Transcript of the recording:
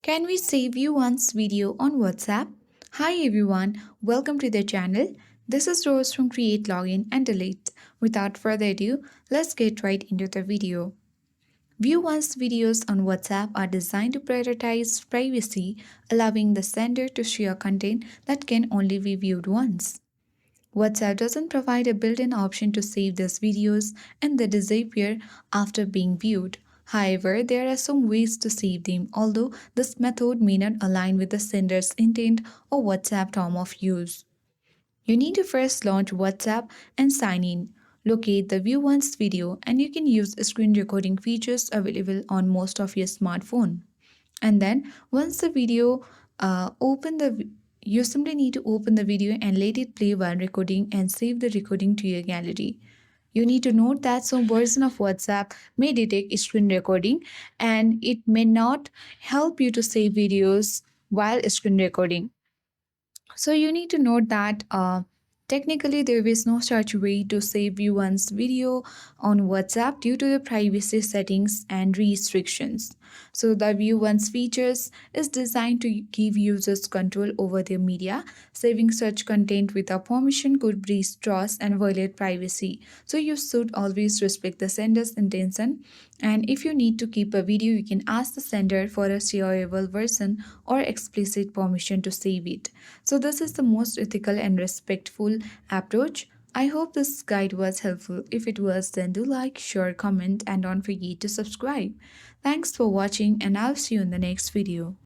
Can we save you once video on WhatsApp? Hi everyone, welcome to the channel. This is Rose from Create Login and Delete. Without further ado, let's get right into the video. View once videos on WhatsApp are designed to prioritize privacy, allowing the sender to share content that can only be viewed once. WhatsApp doesn't provide a built-in option to save these videos and they disappear after being viewed. However, there are some ways to save them, although this method may not align with the sender's intent or WhatsApp term of use. You need to first launch WhatsApp and sign in. Locate the View Once video and you can use screen recording features available on most of your smartphone. And then once the video open the you simply need to open the video and let it play while recording and save the recording to your gallery. You need to note that some version of WhatsApp may detect screen recording and it may not help you to save videos while screen recording. So you need to note that technically there is no such way to save you one's video on WhatsApp due to the privacy settings and restrictions. So the view once features is designed to give users control over their media. Saving such content without permission could breach trust and violate privacy. So you should always respect the sender's intention. And if you need to keep a video, you can ask the sender for a shareable version or explicit permission to save it. So, this is the most ethical and respectful approach. I hope this guide was helpful. If it was, then do like, share, comment, and don't forget to subscribe. Thanks for watching, and I'll see you in the next video.